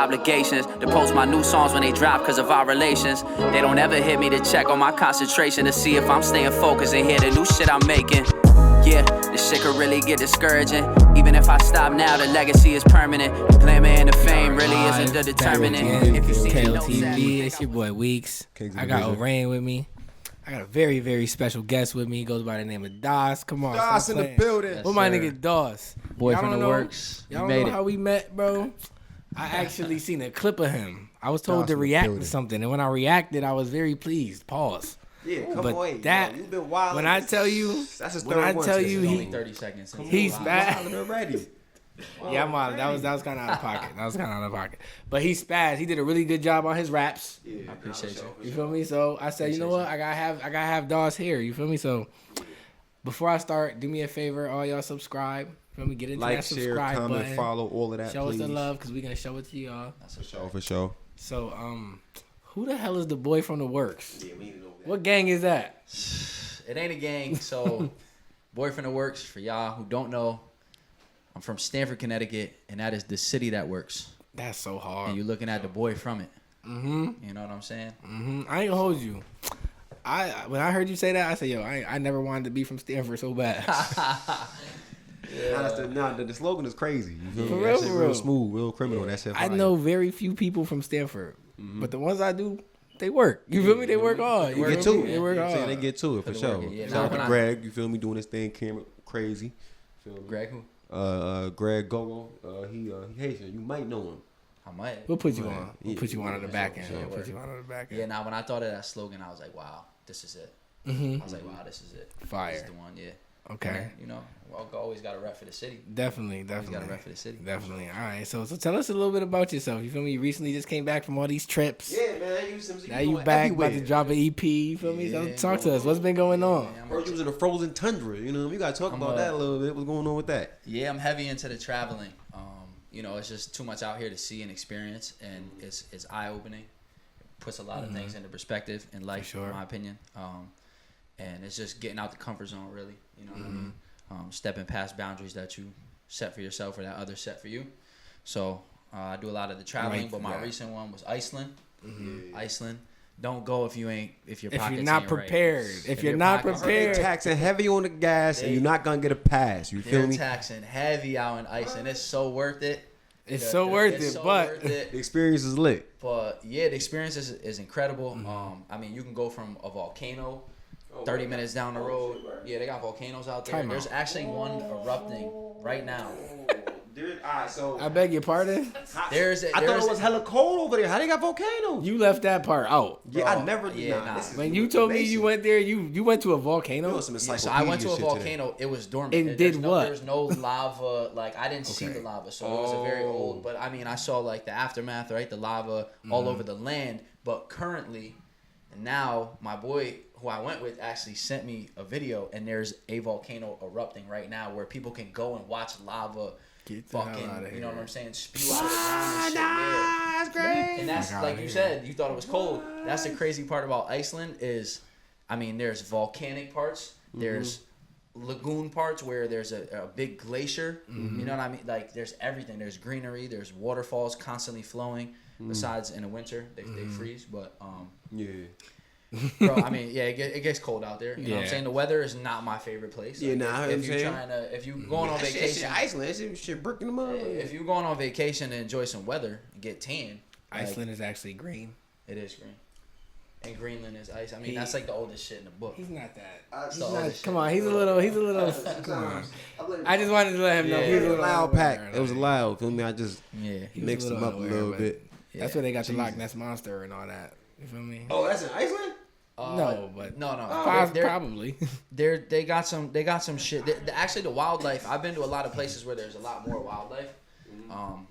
obligations to post my new songs when they drop because of our relations. They don't ever hit me to check on my concentration to see if I'm staying focused and hear the new shit I'm making. Yeah, this shit could really get discouraging. Even if I stop now, the legacy is permanent. The glamour and the fame really isn't the determinant. If you see KOTV, it's your boy Weeks. I got O'Rain with me. I got a very, very special guest with me. He goes by the name of Das. Come on, Das in the building. What my nigga Das? Boy from the works. Y'all don't know how we met, bro? I actually seen a clip of him. I was told to react to something, and when I reacted, I was very pleased. Pause. Yeah, come but on. That, you've been wild. When I tell you, that's his when I tell you, he only 30 seconds. He's bad already. Yeah, I'm out. That was kind of out of pocket. But he spazzed. He did a really good job on his raps. Yeah, I appreciate you. You feel me? So I said, you know what? I gotta have DOS here. You feel me? So before I start, do me a favor, all y'all subscribe. Feel me? Get into that subscribe share, comment, button. follow, all of that. Show please. us the love because we're gonna show it to y'all. For sure. So who the hell is the boy from the works? Yeah, we need to know that. What gang is that? It ain't a gang. So boy from the works, for y'all who don't know, I'm from Stamford, Connecticut, and that is the city that works. That's so hard. And you're looking at the boy from it. Mm-hmm. You know what I'm saying? Mm-hmm. I ain't gonna hold you. When I heard you say that, I said, yo, I never wanted to be from Stamford so bad. The slogan is crazy. You feel For me? real, That shit for real real. smooth, real criminal. That shit I fire. know very few people from Stamford, but the ones I do, they work. You feel me? They work hard. They get to it. They work hard. Saying they get to it for sure. Yeah, Shout out to Greg. You feel me? Doing his thing, camera crazy. Feel me? Greg who? Greg Gogo. He Haitian. You might know him. I might. We'll put you on. We'll Yeah. put you on the back end. Sure. We'll put you on the back end. Yeah, now when I thought of that slogan, I was like, wow, this is it. Mm-hmm. I was like, wow, this is it. Fire. This is the one, yeah. Okay. And, you know, always got a rep for the city. Definitely. Always got a rep for the city. Definitely. All right. So tell us a little bit about yourself. You feel me? You recently just came back from all these trips. Yeah, man. Now you back, about to drop an EP. You feel me? So talk to us. What's been going on? First, you was in a frozen tundra. You know, we gotta talk about that a little bit. What's going on with that? Yeah, I'm heavy into the traveling. You know, it's just too much out here to see and experience, and it's eye opening. It puts a lot of things into perspective in life, in my opinion. And it's just getting out the comfort zone, really. You know what I mean? Stepping past boundaries that you set for yourself or that others set for you. So I do a lot of the traveling, but my recent one was Iceland. Mm-hmm. Iceland. Don't go if your pockets you're not ain't prepared. Right. If you're not prepared, they're taxing heavy on the gas, and you're not gonna get a pass. You feel me? They're taxing heavy out in Iceland. It's so worth it. It's so worth it, but the experience is lit. But yeah, the experience is incredible. I mean, you can go from a volcano 30 minutes down the road. Yeah, they got volcanoes out there. There's actually one erupting right now. I beg your pardon? I thought it was hella cold over there. How they got volcanoes? You left that part out. Yeah, I never. When you told me you went there, you went to a volcano. So I went to a volcano. Today. It was dormant. And did what? There's no lava. Like I didn't see the lava, so it was a very old. But I mean, I saw like the aftermath, right? The lava all over the land. But currently, now my boy who I went with actually sent me a video, and there's a volcano erupting right now where people can go and watch lava. Fucking, you know what I'm saying? Spew out of the ground and shit. Yeah. That's great. And that's like you said, you thought it was cold. That's the crazy part about Iceland is, I mean, there's volcanic parts, there's lagoon parts where there's a big glacier. You know what I mean? Like there's everything. There's greenery. There's waterfalls constantly flowing. Besides in the winter, they freeze. But yeah. Bro, I mean, yeah, it gets cold out there. You know what I'm saying? The weather is not my favorite place. Yeah, like, if you're going on vacation, Iceland, shit bricking them up. If you're going on vacation to enjoy some weather and get tan, Iceland is actually green. It is green. And Greenland is ice. I mean, that's like the oldest shit in the book. He's not that. He's not, come on, he's a little. Come on. I just wanted to let him know. It was a loud pack. It was loud. Feel me? I just he mixed them up a little bit. That's where they got the Loch Ness Monster and all that. You feel me? Oh, that's in Iceland? No, but no. Probably. They got some shit. Actually, the wildlife. I've been to a lot of places where there's a lot more wildlife.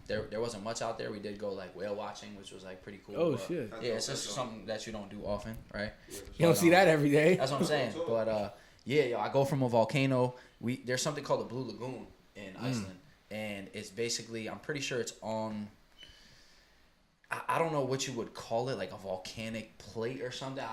There wasn't much out there. We did go like whale watching, which was like pretty cool. Oh shit! Yeah, it's just something that you don't do often, right? You don't see that every day. That's what I'm saying. But yeah, I go from a volcano. There's something called the Blue Lagoon in Iceland, and it's basically, I'm pretty sure it's on. I don't know what you would call it, like a volcanic plate or something.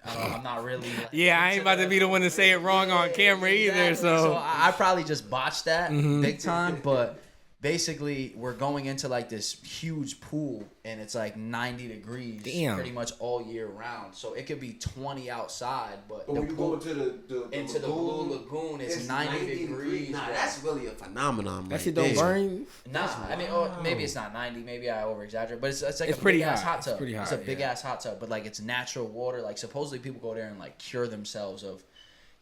I'm not really. Yeah, I ain't about to be the one to say it wrong on camera either. So I probably just botched that big time. But basically we're going into like this huge pool and it's like 90 degrees pretty much all year round. So it could be 20 outside, but when you go into the Blue Lagoon, it's 90 degrees. Nah, that's really a phenomenon. That shit don't burn you? Nah, I mean, maybe it's not 90. Maybe I over exaggerate, but it's like it's a pretty big ass hot. hot tub. It's pretty hot. It's a big ass hot tub, but like it's natural water. Like supposedly people go there and like cure themselves of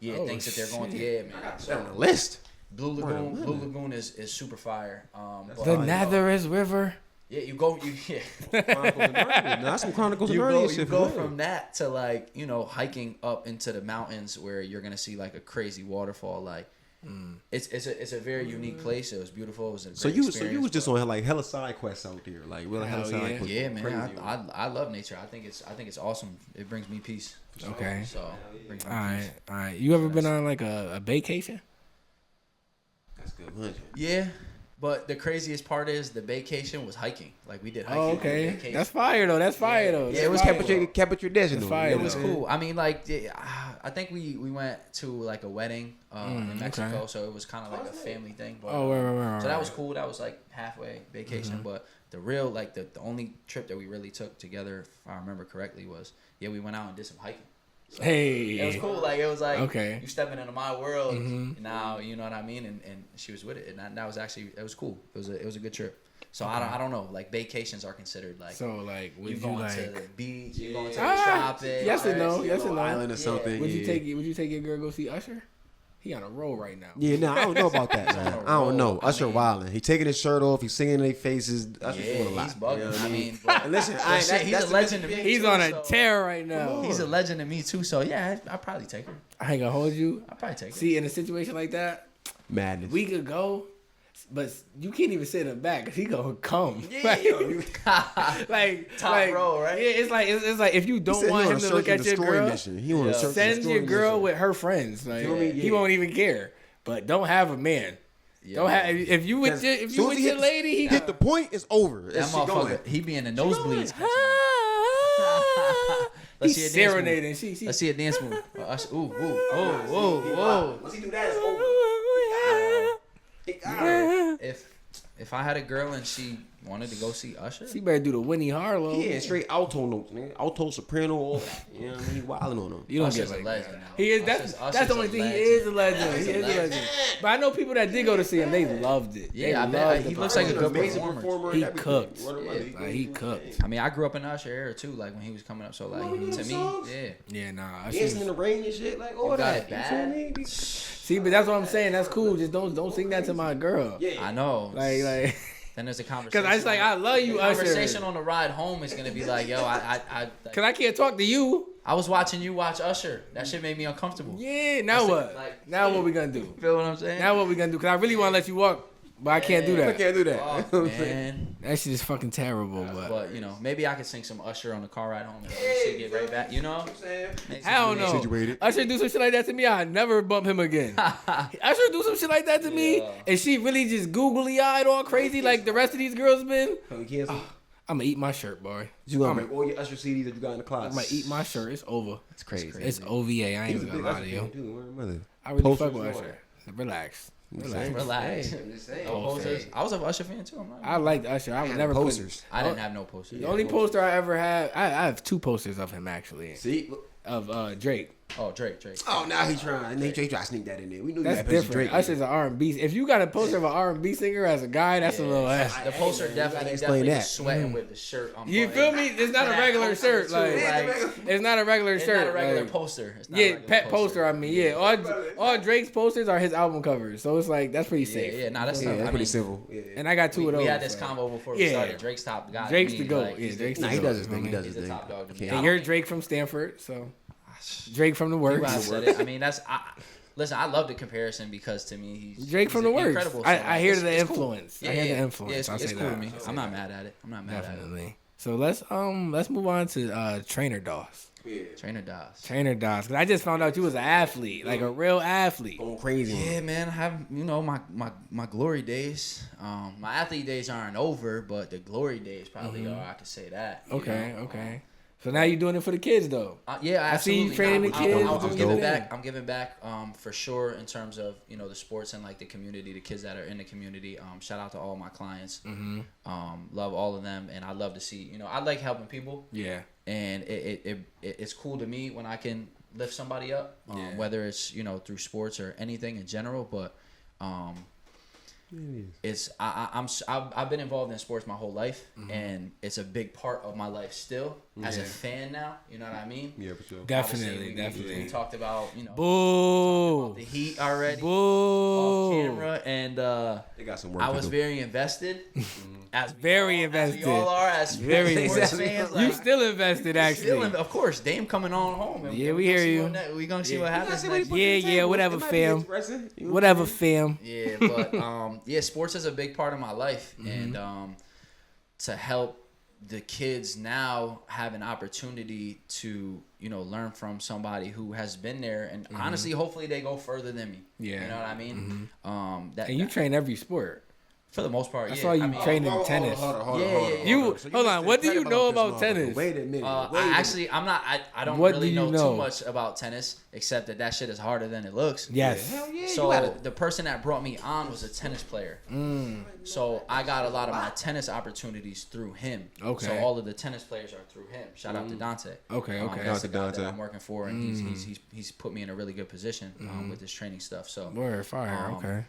things that they're going through. Yeah, man. I got that on the list. Blue Lagoon is super fire. The Nazareth River. Yeah, you go. That's some Chronicles of Narnia shit. You go from that to like hiking up into the mountains where you're gonna see like a crazy waterfall. Like it's a very unique place. It was beautiful. It was a great experience. So you was just on like hella side quests out there, like really hella side quests. Yeah, man. I love nature. I think it's awesome. It brings me peace. Okay. So brings me all right. You ever been on like a vacation? That's good. Yeah. But the craziest part is the vacation was hiking. Like we did hiking. Oh, okay. That's fire though. Yeah, it was kept at your traditional. Fire. It was cool. I mean, like I think we went to like a wedding in Mexico, so it was kind of like a family thing. But, right. So that was cool. That was like halfway vacation. But the real like the only trip that we really took together, if I remember correctly, was we went out and did some hiking. So hey, it was cool. Like it was like you stepping into my world. Now you know what I mean, and she was with it, and that was actually it was cool. It was a good trip. So I don't know. Like vacations are considered like would you going to the beach, you going to the tropics. Yes and no, island or something. Would you take your girl go see Usher? He on a roll right now. Yeah, no, I don't know about that, man. I don't know. Usher wilding. He taking his shirt off. He's singing in their faces. Usher's doing a lot. He's bugging. You know what I mean, listen, he's a legend to me. He's on a tear right now. He's a legend to me too. So yeah, I'd probably take her. I ain't gonna hold you. I'd probably take her. See, in a situation like that, madness. We could go, but you can't even sit in the back because he gonna come. Like top row, right? Yeah, it's like if you don't want him to look at your girl, send your girl with her friends. Like he won't even care. But don't have a man. Yeah. Don't have if you with your lady, he hit the point. It's over. That motherfucker, he be in the nosebleeds. He's serenading. Let's see a dance move. Whoa. Once he do that, it's over. If I had a girl and she wanted to go see Usher, she better do the Winnie Harlow. Yeah, straight alto notes, nigga. Alto, soprano, all that. You know what I mean? He wilding on him. You don't Usher's get like a legend. He is. That's the only thing. He is a legend. He is a legend. But I know people that did go to see him. They loved it. Yeah, I bet he looks like a good performer. He cooked. He cooked. I mean, I grew up in the Usher era too. Like when he was coming up, so like to me, yeah, nah. Dancing in the rain and shit, like all that. You see, but that's what I'm saying. That's cool. Just don't sing that to my girl. Yeah, I know. Like. Then there's a conversation. Cause I love you, Usher. Conversation on the ride home is gonna be like, yo, Cause I can't talk to you. I was watching you watch Usher. That shit made me uncomfortable. Yeah. Now what? Now what we gonna do? Feel what I'm saying? Now what we gonna do? Cause I really want to let you walk, but I can't do that. I can't do that. Oh, man. That shit is fucking terrible. But maybe I could sing some Usher on the car ride home and shit get right back. You know? I don't know. Usher do some shit like that to me, I'd never bump him again. Usher do some shit like that to me, and she really just googly eyed all crazy like the rest of these girls been. I'm gonna eat my shirt, boy. You gonna make all your Usher CDs that you got in the closet? I'm gonna eat my shirt. It's over. It's crazy. It's OVA. I ain't even gonna lie to you. I really fuck with Usher. Relax. I was an Usher fan too. I liked Usher. I was never posters. I didn't have no posters. The only poster I ever had, I have 2 posters of him actually. See, of Drake. Oh, Drake. Oh, now he trying. Drake trying to sneak that in there. We knew that's that different. Drake. Usher's an R&B. If you got a poster of an R&B singer as a guy, that's a little ass. The poster definitely was sweating with the shirt on. You feel me? It's not a regular shirt. Like it's not a regular shirt. It's not a regular poster. Pet poster. I mean, all Drake's posters are his album covers, so it's like that's pretty safe. Yeah, that's pretty civil. And I got 2 of those. We had this combo before we started. Drake's top guy. Drake's the GOAT. Yeah, Drake's the GOAT. He does his thing. He's the top dog. And you're Drake from Stanford, so Drake from the works. I mean, listen, I love the comparison because to me, he's Drake from the works. Incredible. I hear the influence. Cool. I hear the influence. Yeah, it's cool to me. I'm not mad at it. Definitely. So let's move on to Trainer Dawes. Yeah. Trainer Dawes. Cause I just found out you was an athlete, like a real athlete. Going crazy. Yeah, man. I have my glory days. My athlete days aren't over, but the glory days probably are. I could say that. Okay. So now you're doing it for the kids, though. Yeah, I see you training the kids. I'm giving back. I'm giving back for sure in terms of the sports and like the community, the kids that are in the community. Shout out to all my clients. Love all of them, and I love to see. I like helping people. Yeah. And it's cool to me when I can lift somebody up, whether it's through sports or anything in general. But I've been involved in sports my whole life, and it's a big part of my life still as a fan now. You know what I mean? Yeah, for sure. Definitely. We talked about Boo. the Heat already Boo. off camera, and they got some work I to was do. very invested. As we invested. all are as Very sports invested. fans. You Like, still invested, actually. of course, Dame coming on home. And Yeah, we hear you. We're gonna see what happens next. Yeah, whatever, fam. Whatever, fam. Yeah, but sports is a big part of my life, and to help the kids now have an opportunity to learn from somebody who has been there, and honestly, hopefully they go further than me. Yeah, you know what I mean. And you train every sport. For the most part, I saw you train in tennis. Hold on. Hold on. What do you know about tennis? Wait a minute. I don't What really do you know know? too much about tennis, except that shit is harder than it looks. Yes. Hell yeah, So the person that brought me on was a tennis player. So I got a lot of my tennis opportunities through him. Okay. So all of the tennis players are through him. Shout out to Dante. Okay. That's the guy Dante. that I'm working for, and he's put me in a really good position with this training stuff. So Word, fire. Okay.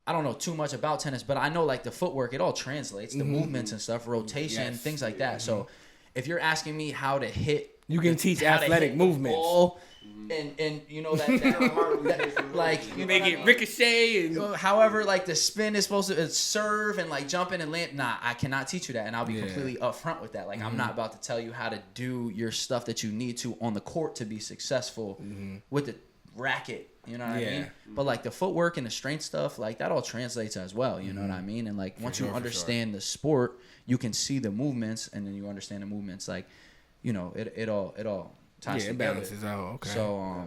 I don't know too much about tennis, but I know like the footwork, it all translates, the movements and stuff, rotation, things like that. So if you're asking me how to hit, You can teach how to athletic hit the movements. ball, and that like You make it ricochet and however like the spin is supposed to serve and like jumping and land. Nah, I cannot teach you that, and I'll be completely upfront with that. Like I'm not about to tell you how to do your stuff that you need to on the court to be successful with the racket. You know what I mean? But like the footwork and the strength stuff, like that all translates as well. You know what I mean? And like once you understand the sport, you can see the movements, and then you understand the movements. Like, it all ties it together. balances out. Okay. So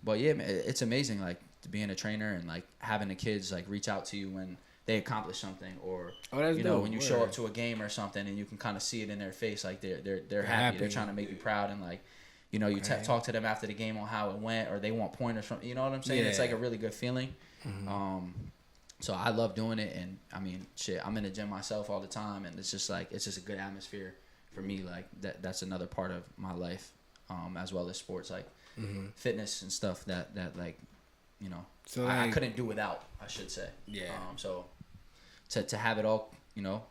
but yeah, man, it's amazing. Like being a trainer and like having the kids like reach out to you when they accomplish something, or when you show up to a game or something, and you can kind of see it in their face, like they're happy. They're trying to make you proud, and like. You talk to them after the game on how it went, or they want pointers from. You know what I'm saying? Yeah. It's like a really good feeling. So I love doing it, and I mean, shit, I'm in the gym myself all the time, and it's just a good atmosphere for me. Like that's another part of my life, as well as sports, like fitness and stuff that like, so I couldn't do without. I should say. Yeah. So to have it all, to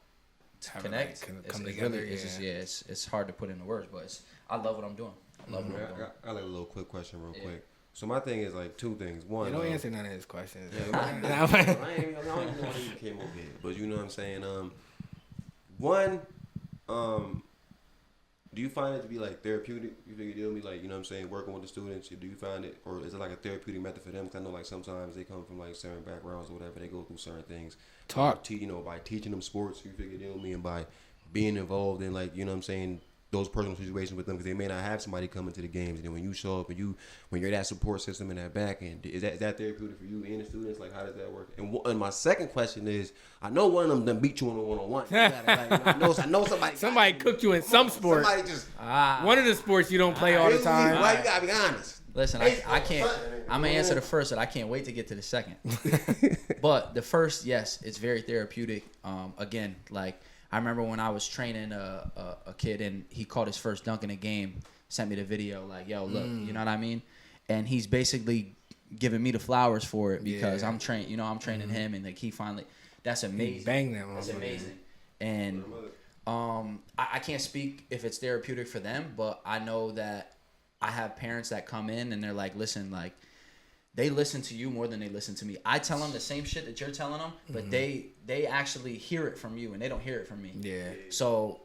connect, come together. It's hard to put into words, but I love what I'm doing. I love what I'm doing. I got a little quick question real quick. So my thing is like two things. One, don't answer none of his questions. I don't even know when you came over here, but you know what I'm saying. One, do you find it to be like therapeutic? You think you deal with me like you know what I'm saying, working with the students? Do you find it, or is it like a therapeutic method for them? Because I know like sometimes they come from like certain backgrounds or whatever, they go through certain things. By teaching them sports, you figure deal with me, and by being involved in like you know what I'm saying. Those personal situations with them because they may not have somebody coming to the games, and then when you show up and when you're that support system in that back end, is that therapeutic for you and the students? Like how does that work? And my second question is, I know one of them done beat you on a one-on-one. I know somebody cooked you in some sport. Somebody just one of the sports you don't play all the time. Why you gotta be honest? Listen, I can't. I'm gonna answer the first, but I can't wait to get to the second. But the first, yes, it's very therapeutic. Again, like. I remember when I was training a kid and he caught his first dunk in a game, sent me the video like, yo, look, you know what I mean? And he's basically giving me the flowers for it because I'm I'm training him, and like he finally, that's amazing. Bang that one. That's amazing. And I can't speak if it's therapeutic for them, but I know that I have parents that come in and they're like, listen, like, they listen to you more than they listen to me. I tell them the same shit that you're telling them, but they actually hear it from you, and they don't hear it from me. Yeah. So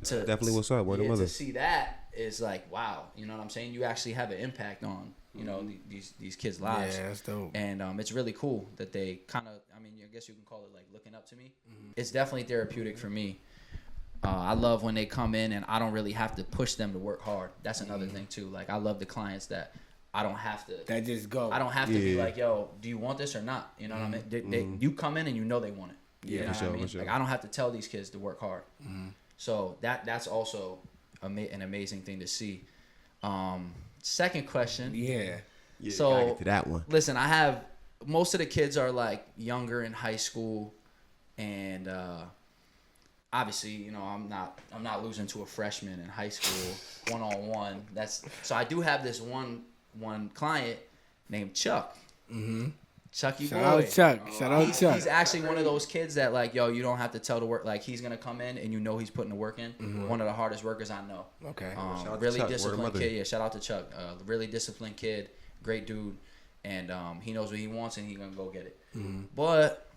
definitely what's up. Word of mother. To see that is like, wow. You know what I'm saying? You actually have an impact on these kids' lives. Yeah, that's dope. And it's really cool that they kind of. I mean, I guess you can call it like looking up to me. It's definitely therapeutic for me. I love when they come in and I don't really have to push them to work hard. That's another thing too. Like I love the clients that. I don't have to. That just go. I don't have to be like, yo, do you want this or not? You know what I mean? You come in and you know they want it. You know what I mean? Like I don't have to tell these kids to work hard. So that's also an amazing thing to see. Second question. Yeah, so gotta get to that one. Listen, I have most of the kids are like younger in high school, and obviously, you know, I'm not losing to a freshman in high school 1-on-1. So I do have this one client named Chuck. Mm-hmm. Chucky Shout boy. out Chuck. Shout out Chuck. He's actually one of those kids that like, yo, you don't have to tell the work. Like, he's gonna come in and you know he's putting the work in. Mm-hmm. One of the hardest workers I know. Okay. Really disciplined kid. Yeah, shout out to Chuck. Really disciplined kid. Great dude. And he knows what he wants and he's gonna go get it. Mm-hmm. But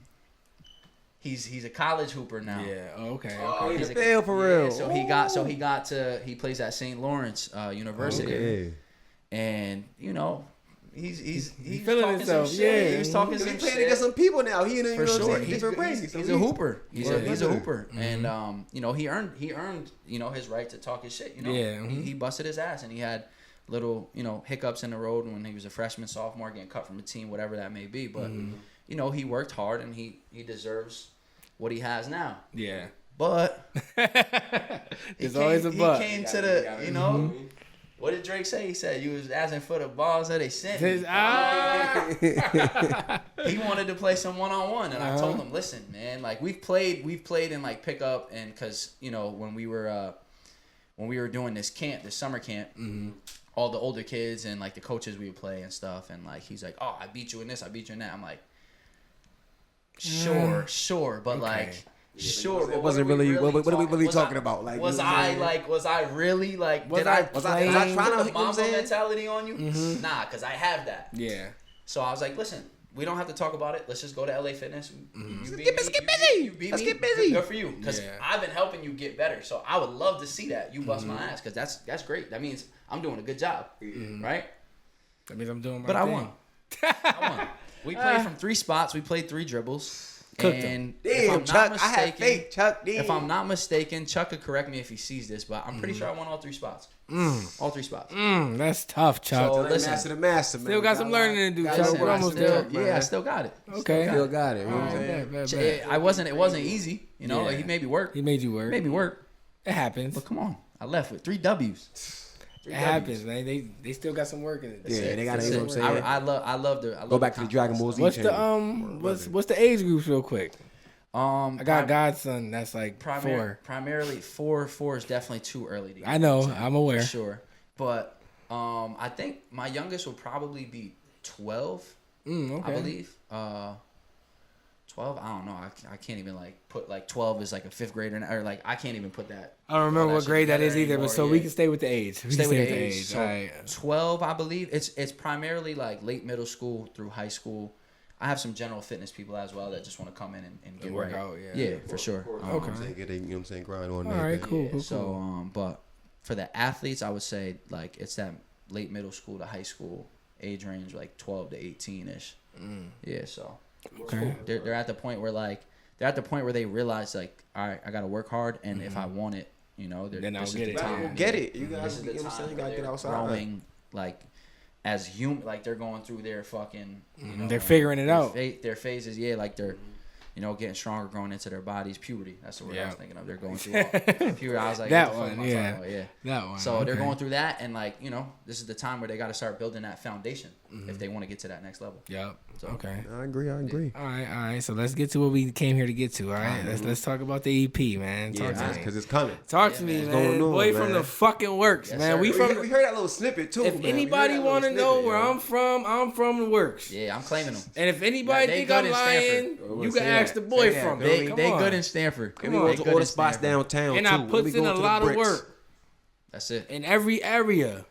he's a college hooper now. Yeah. Okay. Oh, he's a for real. Yeah, so he plays at St. Lawrence University. Okay. And you know. He's feeling talking himself. Some shit. Yeah, he's talking some He's playing shit. against some people now. He in a, for sure. He's a hooper. He's a hooper, Mm-hmm. and you know he earned you know his right to talk his shit. You know, yeah. Mm-hmm. He busted his ass, and he had little hiccups in the road when he was a freshman, sophomore, getting cut from the team, whatever that may be. But you know he worked hard, and he deserves what he has now. Yeah. But there's always a but. He came to the you know. What did Drake say? He said you was asking for the balls that they sent me. He wanted to play some 1-on-1, and I told him, listen, man, like we've played in like pickup, and because you know when we were doing this summer camp, all the older kids and like the coaches we would play and stuff, and like he's like, oh, I beat you in this, I beat you in that. I'm like, sure, but like. Sure, it wasn't really. What are we really talking about? Like, was I really like? Was I trying to put Mamba mentality on you? Mm-hmm. Nah, because I have that. Yeah. So I was like, listen, we don't have to talk about it. Let's just go to LA Fitness. Let's get busy. Let's get busy. Good for you, because I've been helping you get better. So I would love to see that you bust my ass, because that's great. That means I'm doing a good job, right? That means I'm doing my thing. I won. We played from 3 spots. We played 3 dribbles. And damn, Chuck, I have faith, Chuck. Damn. If I'm not mistaken, Chuck could correct me if he sees this, but I'm pretty sure I won all 3 spots. All 3 spots. That's tough, Chuck. So listen, master, man. Still got some learning to do, Chuck. We're almost there. Yeah, I still got it. Okay. Still got it. It wasn't easy. You know, he made me work. He made you work. Made me work. It happens. But come on, I left with 3 W's. It happens, man. They still got some work in it. Yeah, they got. You know what I'm saying? I love go back to the Dragon Ball Z. What's the what's the age groups real quick? I got godson. That's like 4. Primarily 4 is definitely too early to get. I know. I'm aware. For sure. But I think my youngest will probably be 12. Okay. I believe. 12. I don't know. I can't even like put like 12 is like a 5th grader or like I can't even put that. I don't remember what grade that is either. But so we can stay with the age. Stay with the age. So all right. 12, I believe. It's primarily like late middle school through high school. I have some general fitness people as well that just want to come in and get work right. out. Yeah, for sure. Okay. Get you know what I'm saying, grind on. All right, cool. So, but for the athletes, I would say like it's that late middle school to high school age range, like 12 to 18 ish. Yeah, so okay. They're at the point where they realize like, all right, I got to work hard, and if I want it, you know, then I'll get it. Get it. You guys, you gotta get outside. Growing like as human, like they're going through their fucking, you know, they're figuring it out. Their phases, like they're, you know, getting stronger, growing into their bodies. Puberty, that's the word I was thinking of. They're going through puberty. I was like, that one, that one. So they're going through that, and like, you know, this is the time where they got to start building that foundation if they want to get to that next level. Yep. So, okay. I agree. All right. So let's get to what we came here to get to. All right. Let's talk about the EP, man. Talk to me, because it's coming. Talk to me, man. Boy from the fucking works, man. We heard that little snippet too. If anybody want to know where I'm from the works. Yeah, I'm claiming them. And if anybody think I'm lying, you can ask the boy from. They good in Stanford. We go to all the spots downtown and I puts in a lot of work. That's it. In every area.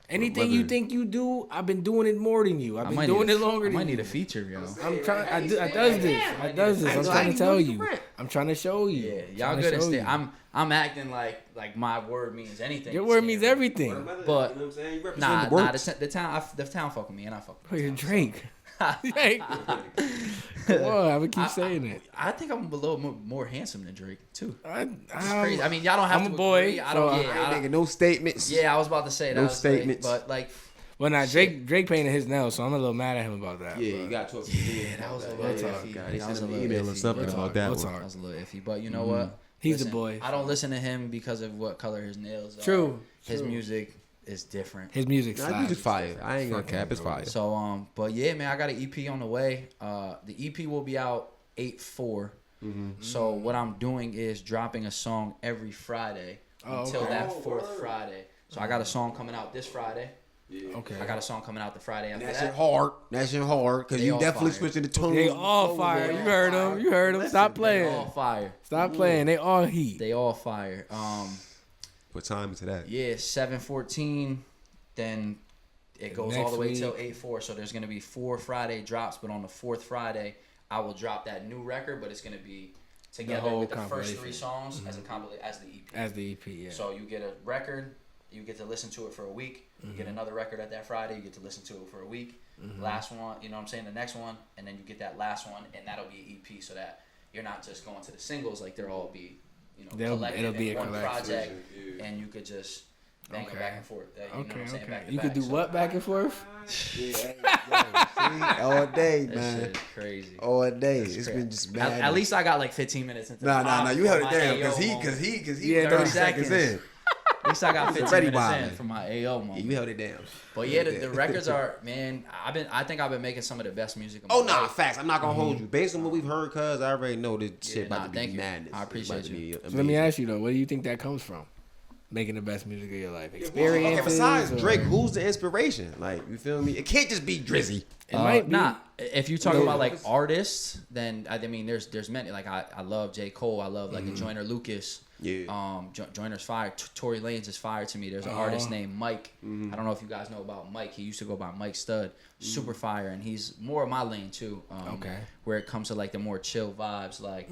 Anything you think you do, I've been doing it more than you. I've been doing it longer than you. I might need a feature, yo. I'm trying. I does this. I'm trying to tell you. I'm trying to show you. Yeah, y'all good at Stanford. I'm acting like my word means anything. Your word means everything. But nah, the town fuck with me, and I fuck with you're Drake. Drake. Come on, I would keep saying it. I think I'm a little more handsome than Drake too. It's crazy. I mean, y'all don't have to. I'm a boy. Agree. I don't. I ain't making no statements. Yeah, I was about to say that. No statements. But like. Well, now Drake painted his nails, so I'm a little mad at him about that. Yeah, you got to talk to that was a little iffy. He sent an email or something about that one. That was a little iffy. But you know what? He's the boy. I don't listen to him because of what color his nails are. True. His music is different. His music's fire. I ain't gonna cap. It's fire. So but yeah, man, I got an EP on the way. The EP will be out 8/4. So what I'm doing is dropping a song every Friday until that 4th Friday. So I got a song coming out this Friday. Yeah. Okay. I got a song coming out the Friday after that. That's your hard. Because you definitely switching the tone. They all fire. You heard them. You heard them. Stop playing. They all fire. Stop playing. They all heat. They all fire. Put time into that. Yeah, 7/14. Then it goes all the way till 8/4. So there's gonna be 4 Friday drops, but on the 4th Friday, I will drop that new record, but it's gonna be together with the first 3 songs as a as the EP. As the EP, yeah. So you get a record. You get to listen to it for a week. You get another record at that Friday. You get to listen to it for a week. Last one, you know what I'm saying? The next one. And then you get that last one. And that'll be an EP so that you're not just going to the singles. Like, they'll all be, collected in one project. And you could just bang it back and forth. You know what I'm saying? Back to you back. could do what back and forth? All day, man. That shit crazy. All day. It's been just bad. At least I got like 15 minutes into No. You held it down because he 30 seconds in. At least I got 15 minutes in from my AO moment. Yeah, you held it down. But yeah, the records are, man. I think I've been making some of the best music. Facts. I'm not gonna hold you. Based on what we've heard, cuz I already know this shit about to be madness. I appreciate you. So let me ask you though, where do you think that comes from? Making the best music of your life, experiences. Okay, besides Drake, who's the inspiration? Like, you feel me? It can't just be Drizzy. It might be. Nah, if you talk about like artists, then I mean, there's many. Like I love J. Cole. I love like a Joyner Lucas. Yeah. Joyner's fire. Tory Lanez is fire to me. There's an artist named Mike. I don't know if you guys know about Mike. He used to go by Mike Stud. Super fire, and he's more of my lane too. Where it comes to like the more chill vibes, like.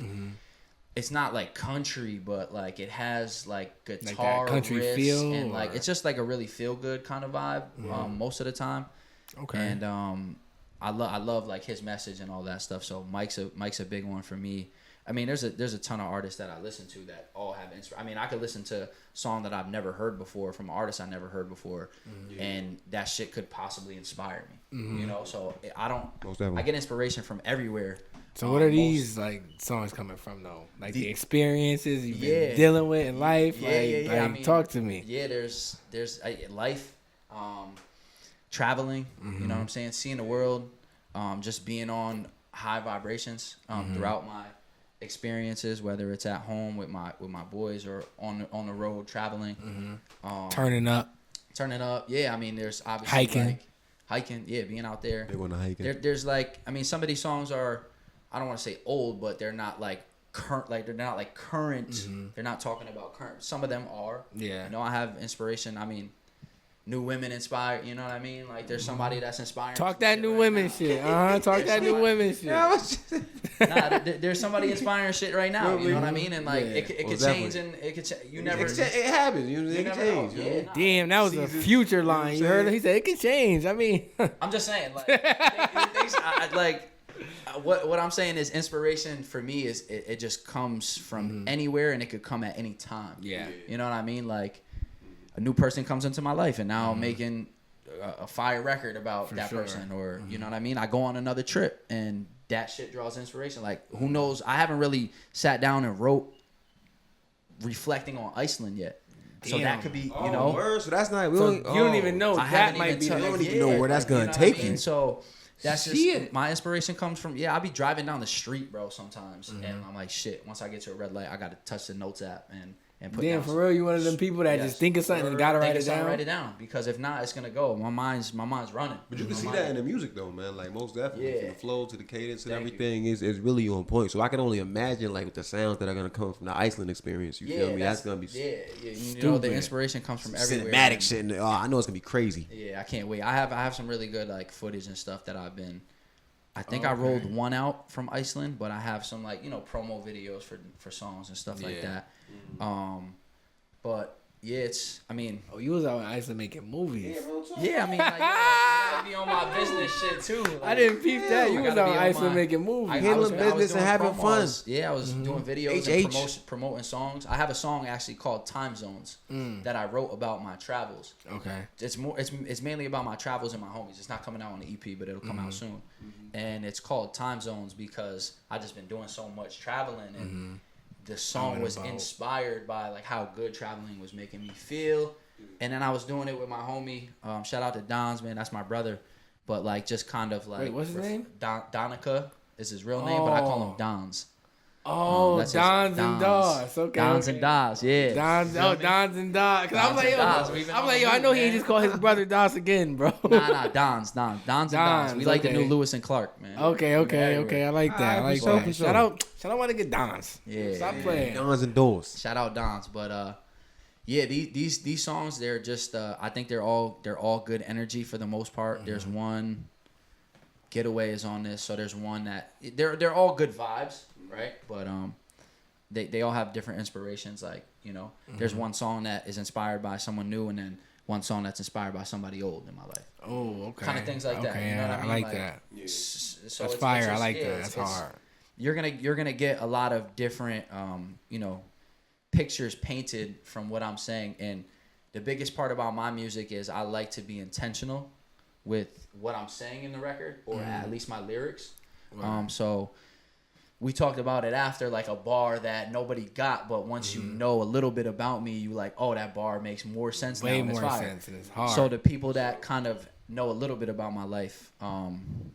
It's not like country, but like it has like guitar like country riffs feel, and like it's just like a really feel good kind of vibe most of the time. Okay. And I love like his message and all that stuff. So Mike's a big one for me. I mean, there's a ton of artists that I listen to that all have I mean, I could listen to a song that I've never heard before from an artist I never heard before, and that shit could possibly inspire me. You know, so I get inspiration from everywhere. So what are these like songs coming from though? Like the experiences you've been dealing with in life? Like, I mean, talk to me. Yeah, there's life, traveling. You know what I'm saying? Seeing the world, just being on high vibrations throughout my experiences, whether it's at home with my boys or on the road traveling. Turning up. Yeah, I mean, there's obviously hiking. Yeah, being out there. They want to hike. There's like, I mean, some of these songs are, I don't want to say old, but they're not like current. Like they're not like current. They're not talking about current. Some of them are. Yeah. You know, I have inspiration. I mean, new women inspired. You know what I mean? Like there's somebody that's inspiring. Talk that new women shit. Talk that new women shit. Nah, there's somebody inspiring shit right now. You know what I mean? And like it could change and it could. You never. It happens. It can change. Yeah, damn, that was a future line. You heard him? He said it can change. I mean, I'm just saying. Like, what I'm saying is inspiration for me is it just comes from anywhere and it could come at any time. Yeah. You know what I mean? Like a new person comes into my life and now I'm making a fire record about that person, or you know what I mean? I go on another trip and that shit draws inspiration. Like who knows? I haven't really sat down and wrote reflecting on Iceland yet. Damn. So that could be, you know. Word. So that's not. You don't even know. That might be. You don't even know where that's gonna take you. So that's just my inspiration comes from. Yeah, I'll be driving down the street, bro, sometimes, and I'm like, shit. Once I get to a red light, I gotta touch the notes app and put. Damn, for real, you one of them people that just think of something and gotta write it down. Write it down, because if not, it's gonna go. My mind's running. But you can see that in the music though, man. Like most definitely, from the flow to the cadence and everything is really on point. So I can only imagine like the sounds that are gonna come from the Iceland experience. You feel me? That's gonna be you know, the inspiration comes from everywhere. Cinematic shit. And, I know it's gonna be crazy. Yeah, I can't wait. I have some really good like footage and stuff that I've been. I think I rolled one out from Iceland, but I have some like, you know, promo videos for songs and stuff like that. But yeah, I mean. Oh, you was out in Iceland making movies. Yeah, I mean, like, I gotta be on my business shit too. Like, I didn't peep that. You was out in Iceland making movies. Handling business and having fun. Yeah, I was doing videos and promoting songs. I have a song actually called Time Zones that I wrote about my travels. Okay. It's mainly about my travels and my homies. It's not coming out on the EP, but it'll come out soon. And it's called Time Zones because I just been doing so much traveling and the song was inspired by like how good traveling was making me feel. And then I was doing it with my homie. Shout out to Don's, man. That's my brother. But like just kind of like. Wait, what's his name? Donica is his real name, but I call him Don's. Dons and Dawes. Okay. Dons and Dawes, yeah. Dons and Dawes. Cause I'm like, yo, I know he ain't just call his brother Dawes again, bro. Nah, Dons and Dawes. We like the new Lewis and Clark, man. Okay. I like that. Shout out my nigga Dons. Yeah. Stop playing. Dons and Dawes. Shout out Dons, but yeah, these songs, they're just I think they're all good energy for the most part. There's one, Getaway is on this, so there's one that they're all good vibes, right? But they all have different inspirations. Like, you know, there's one song that is inspired by someone new, and then one song that's inspired by somebody old in my life. Oh, okay. Kind of things like that. You know what I mean? I like that. Yeah. So that's fire. I like that. That's hard. You're gonna get a lot of different pictures painted from what I'm saying, and the biggest part about my music is I like to be intentional with what I'm saying in the record, or at least my lyrics. Right. So we talked about it after, like a bar that nobody got, but once you know a little bit about me, you like, oh, that bar makes more sense now. Way more sense, and it's hard. So the people that kind of know a little bit about my life,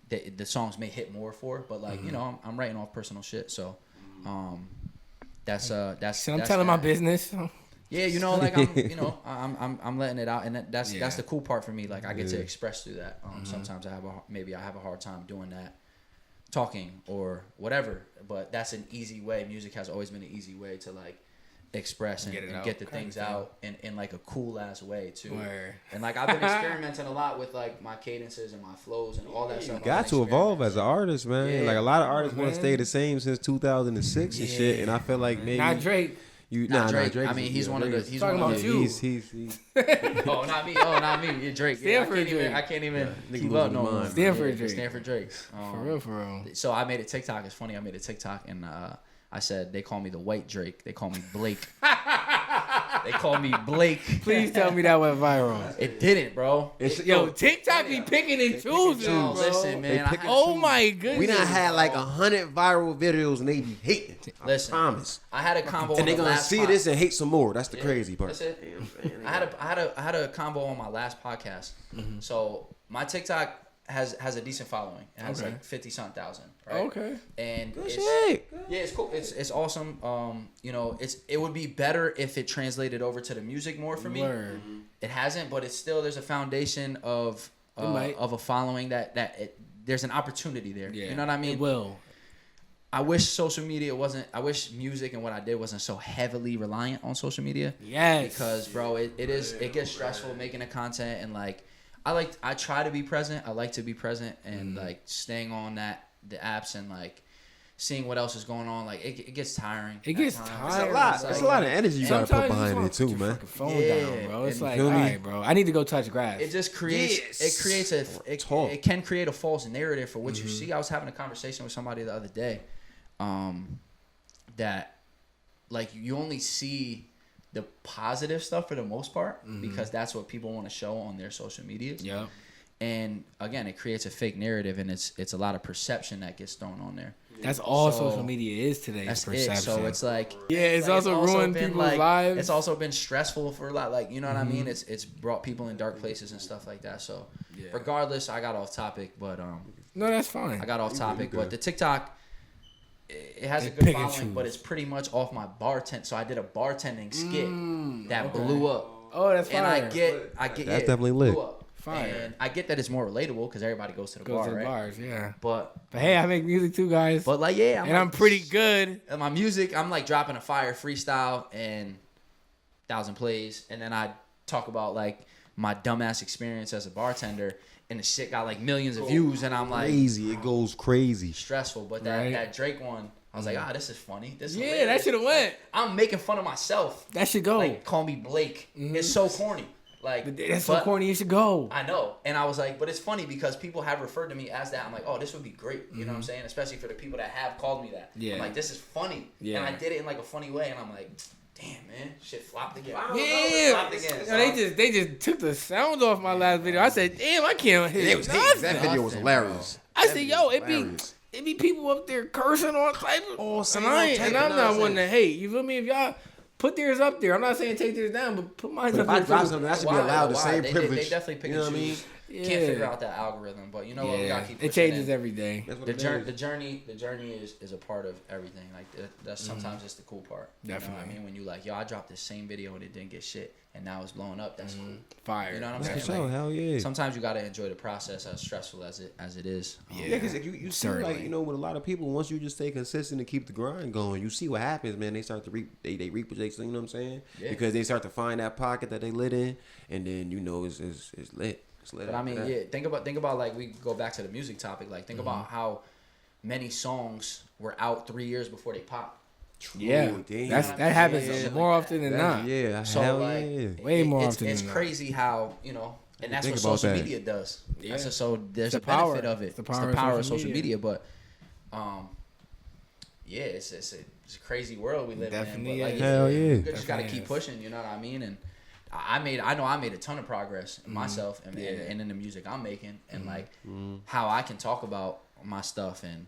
the songs may hit more for, but like, you know, I'm writing off personal shit, so that's I'm telling my business. Yeah, you know, like I'm letting it out, and that's the cool part for me. Like I get to express through that. Sometimes I have a hard time doing that, talking or whatever. But that's an easy way. Music has always been an easy way to like express and get the things out in like a cool ass way too. Where? And like I've been experimenting a lot with like my cadences and my flows and all that stuff. You got to evolve as an artist, man. Yeah. Like a lot of artists want to stay the same since 2006 and shit. And I feel like maybe not Drake. Not Drake. I mean, he's one of the. He's talking about you. He's. Oh, not me. Yeah, Drake. Stanford Drake. I can't even keep up no more. Stanford Drake. Stanford Drake. For real. So I made a TikTok. It's funny. I made a TikTok and I said they call me the white Drake. They call me Blake. They call me Blake. Please tell me that went viral. It didn't, bro. Yo, TikTok be picking and choosing, bro. Listen, man. Oh my goodness. We done had like 100 viral videos and they be hating. Listen, I promise. I had a combo. And they gonna see this and hate some more. That's the crazy part. That's it. I had a combo on my last podcast. So my TikTok has a decent following. It has like 50-something thousand. Right? Okay. And good shit. Yeah, it's cool. It's awesome. You know, it would be better if it translated over to the music more for me. Word. It hasn't, but it's still there's a foundation of a following that there's an opportunity there. Yeah. You know what I mean? It will. I wish social media wasn't. I wish music and what I did wasn't so heavily reliant on social media. Yes. Because bro, it gets stressful making the content, and like I try to be present. I like to be present and like staying on the apps and like seeing what else is going on. Like it gets tiring. It gets tiring. It's a lot of energy you gotta put behind it too, man. Phone down, bro. It's like, all right, bro. I need to go touch grass. It just creates. It can create a false narrative for what you see. I was having a conversation with somebody the other day, that like you only see the positive stuff for the most part because that's what people want to show on their social media. Yeah. And again, it creates a fake narrative, and it's a lot of perception that gets thrown on there. That's all social media is today. That's perception. it. So it's like it's also ruined people's lives. It's also been stressful for a lot. Like, you know what I mean? It's brought people in dark places and stuff like that. So regardless, I got off topic, but no, that's fine. I got off topic, but the TikTok, it has a good following, but it's pretty much off my bartend. So I did a bartending skit that blew up. Oh, that's fine. And I get that's definitely lit. Fire. And I get that it's more relatable because everybody goes to the bar, right? Bars, yeah. But hey, I make music too, guys. But like, I'm pretty good. And my music, I'm like dropping a fire freestyle and 1,000 plays, and then I talk about like my dumbass experience as a bartender, and the shit got like millions of views, and I'm like crazy. It goes crazy. Stressful, but that Drake one, I was like, this is funny. This is hilarious. That should have went. I'm making fun of myself. That should go. Like, call me Blake. It's so corny. Like, that's so corny. It should go. I know, and I was like, but it's funny because people have referred to me as that. I'm like, oh, this would be great. You know what I'm saying? Especially for the people that have called me that. Yeah. I'm like, this is funny. Yeah. And I did it in like a funny way, and I'm like, damn, man, shit flopped again. They just took the sound off my last video. I said, damn, I can't hit that video was hilarious. I said, yo, it be. it be people up there cursing all type of. And I'm not one to hate. You feel me? If y'all put theirs up there, I'm not saying take theirs down, but put mine up there. If I drop something, that should be allowed the same privilege. They definitely pick and choose. Can't figure out that algorithm, but you know what? We gotta keep pushing. It changes every day. The journey is a part of everything. Like that's sometimes it's the cool part. Definitely. You know what I mean, when you like, yo, I dropped this same video and it didn't get shit, and now it's blowing up. That's cool. Fire. You know what I'm saying? Sure, hell yeah. Sometimes you gotta enjoy the process, as stressful as it is. Yeah, because you see, like, you know, with a lot of people, once you just stay consistent and keep the grind going, you see what happens, man. They start to reap what they, you know what I'm saying? Yeah. Because they start to find that pocket that they lit in, and then you know it's lit. But I mean, think about like, we go back to the music topic. Like, think about how many songs were out 3 years before they popped. Yeah, that happens more often than not. Yeah, so way more often. It's crazy how, you know, and that's what social media does. Yeah. So there's a benefit of it. It's the power of social media. But it's a crazy world we live in. But like, hell yeah, you just gotta keep pushing. You know what I mean? And I know I made a ton of progress in myself and in the music I'm making, and like how I can talk about my stuff and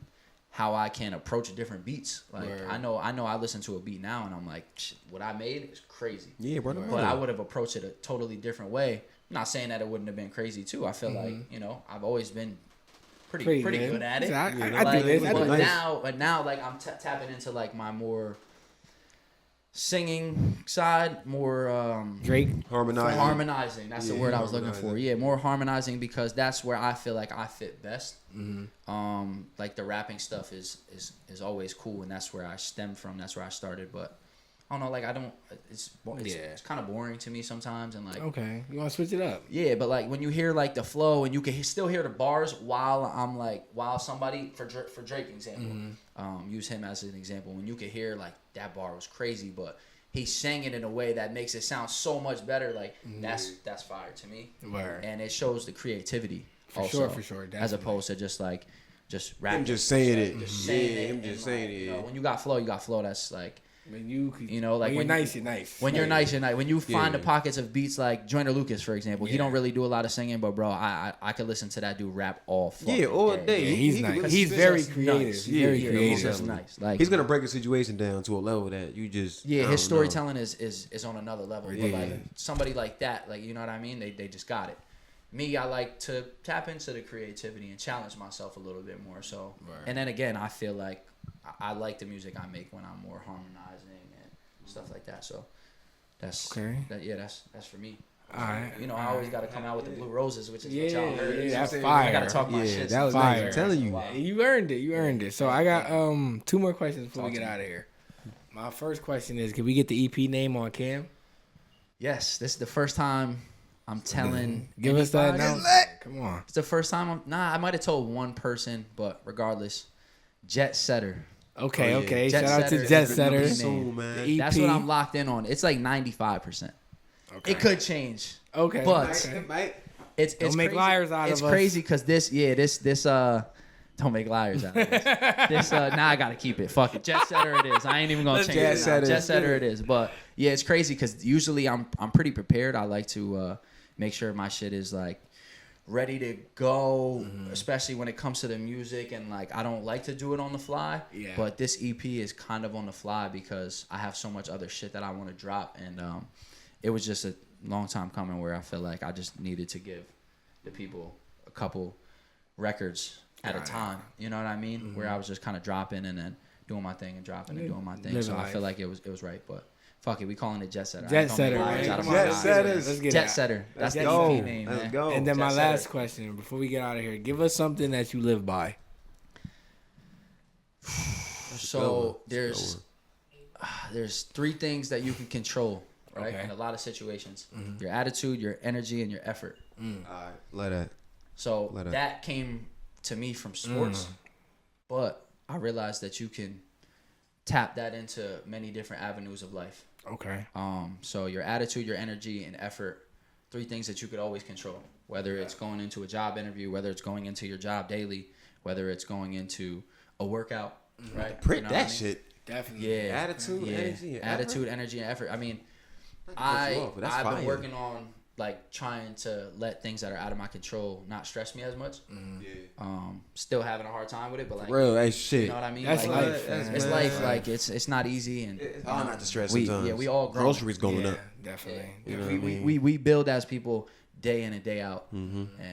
how I can approach different beats. Like I know I listen to a beat now and I'm like, shit, what I made is crazy. Yeah, brother. But I would have approached it a totally different way. I'm not saying that it wouldn't have been crazy too. I feel like, you know, I've always been pretty good at it. I do this. But now like I'm tapping into like my more singing side, more Drake harmonizing. That's the word I was looking for. Yeah, more harmonizing, because that's where I feel like I fit best. Like the rapping stuff is always cool, and that's where I stemmed from. That's where I started. But I don't know, like it's kind of boring to me sometimes, and like, okay, you want to switch it up? Yeah, but like when you hear like the flow and you can still hear the bars while somebody, for Drake example, use him as an example, when you can hear like that bar was crazy, but he sang it in a way that makes it sound so much better. Like that's fire to me. Word. And it shows the creativity for sure, definitely. As opposed to just rapping. Him just saying it. Him just saying it. You know, when you got flow, That's like, when you know, like when you're nice, you're nice. When you're nice, you're nice. When you find the pockets of beats like Joyner Lucas, for example, he don't really do a lot of singing, but bro, I could listen to that dude rap all all day. Yeah, he's nice. He's very creative. Nice. Very creative. He's just nice. Like, he's gonna break a situation down to a level that you just his storytelling is on another level. But like somebody like that, like, you know what I mean? They just got it. Me, I like to tap into the creativity and challenge myself a little bit more. So, and then again, I feel like I like the music I make when I'm more harmonizing and stuff like that. So that's okay. That's for me. All right. You know, I always got to come out with the Blue Roses, which is what y'all heard. Yeah, that's fire. I got to talk my shit. That was fire. nice. I'm telling you. You earned it. So I got 2 more questions before we get out of here. My first question is, can we get the EP name on cam? Yes, this is the first time I'm telling. Give us that now. Come on. It's the first time I might have told one person, but regardless, Jet Setter. Okay. Shout out to Jet Setter. That's what I'm locked in on. It's like 95%. Okay. It could change. Okay. But it's don't make liars out of us. It's crazy because this don't make liars out of this. Now I gotta keep it. Fuck it. Jet Setter it is. I ain't even gonna change it. Jet Setter it is. But yeah, it's crazy because usually I'm pretty prepared. I like to make sure my shit is like ready to go, especially when it comes to the music, and like I don't like to do it on the fly. Yeah. But this EP is kind of on the fly because I have so much other shit that I want to drop, and it was just a long time coming where I feel like I just needed to give the people a couple records at a time. You know what I mean? Where I was just kind of dropping and then doing my thing and dropping and doing my thing. So I feel like it was right, but. Fuck it, we calling it Jet Setter. Jet Setter. Jet Setter. That's the EP name, man. Go. And then my last question before we get out of here: give us something that you live by. So there's 3 things that you can control, right? In a lot of situations: your attitude, your energy, and your effort. All right, let that. So that came to me from sports, but I realized that you can tap that into many different avenues of life. Okay. So your attitude, your energy, and effort, 3 things that you could always control. Whether it's going into a job interview, whether it's going into your job daily, whether it's going into a workout, right? Print that shit. Definitely. Yeah. Attitude, energy, and energy, and effort. I mean, I've been working on like trying to let things that are out of my control not stress me as much. Yeah. Still having a hard time with it, but like real, that shit. You know what I mean? That's like, life. It's life. Like it's not easy, and It's all not to stress we sometimes. we all grown. Groceries going up. Definitely. You know what I mean? We build as people day in and day out, Mm-hmm. and